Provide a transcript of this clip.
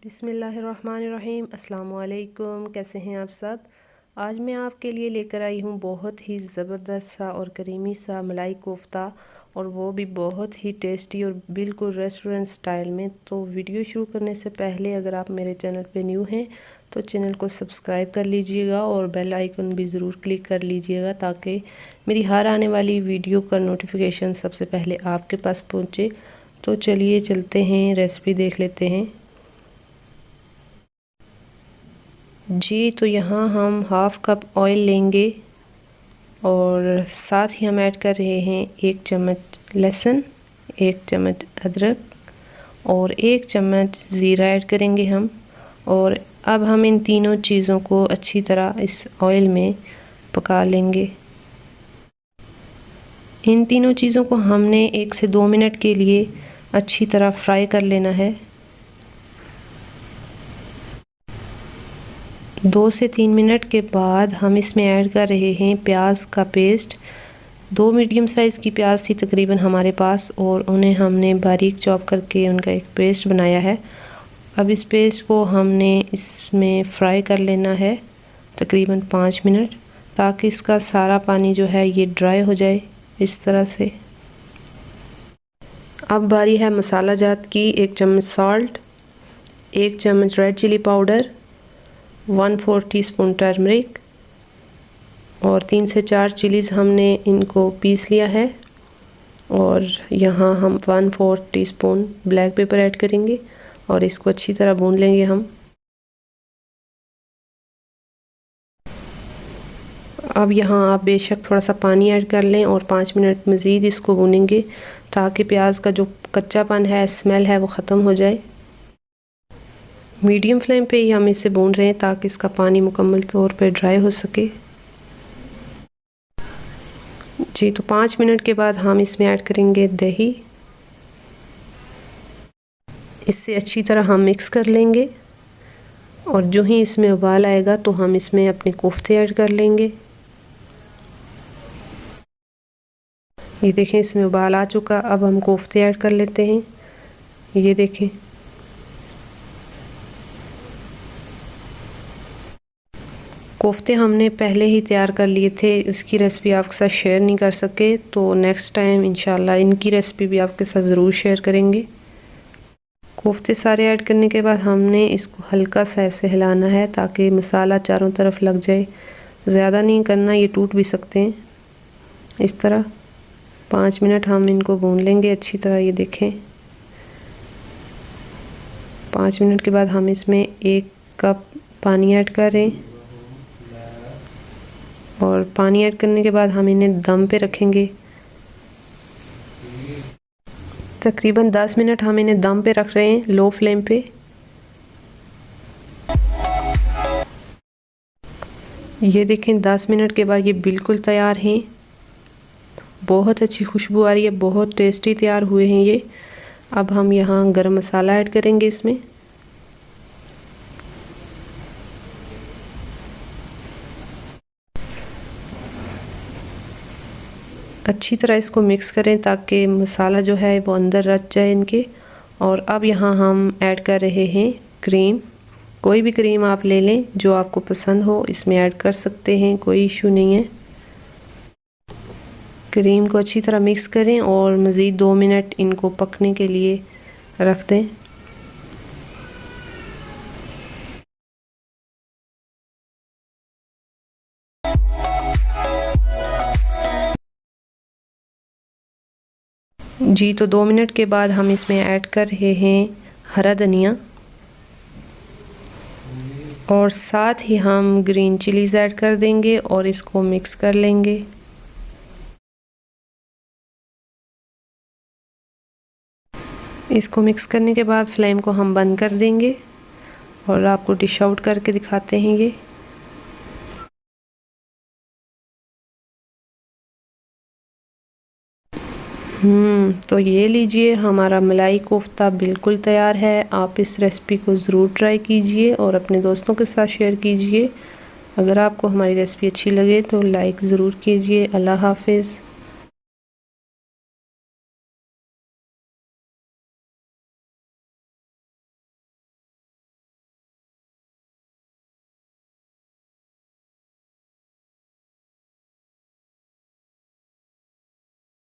बिस्मिल्लाहिर्रहमानिर्रहीम। अस्सलामुअलैकुम। कैसे हैं आप सब? आज मैं आपके लिए लेकर आई हूँ बहुत ही ज़बरदस्त सा और करीमी सा मलाई कोफ्ता, और वो भी बहुत ही टेस्टी और बिल्कुल रेस्टोरेंट स्टाइल में। तो वीडियो शुरू करने से पहले अगर आप मेरे चैनल पे न्यू हैं तो चैनल को सब्सक्राइब कर लीजिएगा और बेल आइकन भी ज़रूर क्लिक कर लीजिएगा, ताकि मेरी हर आने वाली वीडियो का नोटिफिकेशन सबसे पहले आपके पास पहुँचे। तो चलिए चलते हैं, रेसिपी देख लेते हैं। जी, तो यहाँ हम हाफ़ कप ऑयल लेंगे और साथ ही हम ऐड कर रहे हैं 1 चम्मच लहसुन, 1 चम्मच अदरक और 1 चम्मच ज़ीरा ऐड करेंगे हम। और अब हम इन तीनों चीज़ों को अच्छी तरह इस ऑयल में पका लेंगे। इन तीनों चीज़ों को हमने 1 से 2 मिनट के लिए अच्छी तरह फ्राई कर लेना है। 2 से 3 मिनट के बाद हम इसमें ऐड कर रहे हैं प्याज का पेस्ट। 2 मीडियम साइज़ की प्याज थी तकरीबन हमारे पास, और उन्हें हमने बारीक चॉप करके उनका एक पेस्ट बनाया है। अब इस पेस्ट को हमने इसमें फ्राई कर लेना है तकरीबन 5 मिनट, ताकि इसका सारा पानी जो है ये ड्राई हो जाए इस तरह से। अब बारी है मसाला जात की। 1 चम्मच सॉल्ट, 1 चम्मच red chilli powder, 1/4 teaspoon turmeric और 3 से 4 चिलीज़ हमने इनको पीस लिया है। और यहाँ हम 1/4 टीस्पून ब्लैक पेपर ऐड करेंगे और इसको अच्छी तरह भून लेंगे हम। अब यहाँ आप बेशक थोड़ा सा पानी ऐड कर लें और 5 मिनट मज़ीद इसको भूनेंगे, ताकि प्याज का जो कच्चापन है, स्मेल है, वो ख़त्म हो जाए। मीडियम फ्लेम पे ही हम इसे भून रहे हैं ताकि इसका पानी मुकम्मल तौर पे ड्राई हो सके। जी, तो 5 मिनट के बाद हम इसमें ऐड करेंगे दही। इससे अच्छी तरह हम मिक्स कर लेंगे और जो ही इसमें उबाल आएगा तो हम इसमें अपने कोफ्ते ऐड कर लेंगे। ये देखें, इसमें उबाल आ चुका। अब हम कोफ्ते ऐड कर लेते हैं। ये देखें, कोफ्ते हमने पहले ही तैयार कर लिए थे, इसकी रेसिपी आपके साथ शेयर नहीं कर सके, तो नेक्स्ट टाइम इंशाल्लाह इनकी रेसिपी भी आपके साथ ज़रूर शेयर करेंगे। कोफ्ते सारे ऐड करने के बाद हमने इसको हल्का सा ऐसे हिलाना है ताकि मसाला चारों तरफ लग जाए। ज़्यादा नहीं करना, ये टूट भी सकते हैं। इस तरह 5 मिनट हम इनको भून लेंगे अच्छी तरह। ये देखें, 5 मिनट के बाद हम इसमें 1 कप पानी ऐड करें और पानी ऐड करने के बाद हम इन्हें दम पे रखेंगे। तकरीबन 10 मिनट हम इन्हें दम पे रख रहे हैं, लो फ्लेम पे। ये देखें, 10 मिनट के बाद ये बिल्कुल तैयार हैं। बहुत अच्छी खुशबू आ रही है, बहुत टेस्टी तैयार हुए हैं ये। अब हम यहाँ गरम मसाला ऐड करेंगे इसमें। अच्छी तरह इसको मिक्स करें ताकि मसाला जो है वो अंदर रच जाए इनके। और अब यहाँ हम ऐड कर रहे हैं क्रीम। कोई भी क्रीम आप ले लें जो आपको पसंद हो, इसमें ऐड कर सकते हैं, कोई इशू नहीं है। क्रीम को अच्छी तरह मिक्स करें और मज़ीद 2 मिनट इनको पकने के लिए रख दें। जी, तो 2 मिनट के बाद हम इसमें ऐड कर रहे हैं हरा धनिया और साथ ही हम ग्रीन चिलीज़ ऐड कर देंगे और इसको मिक्स कर लेंगे। इसको मिक्स करने के बाद फ्लेम को हम बंद कर देंगे और आपको डिश आउट करके दिखाते हैं ये। तो ये लीजिए, हमारा मलाई कोफ्ता बिल्कुल तैयार है। आप इस रेसिपी को ज़रूर ट्राई कीजिए और अपने दोस्तों के साथ शेयर कीजिए। अगर आपको हमारी रेसिपी अच्छी लगे तो लाइक ज़रूर कीजिए। अल्लाह हाफ़िज़।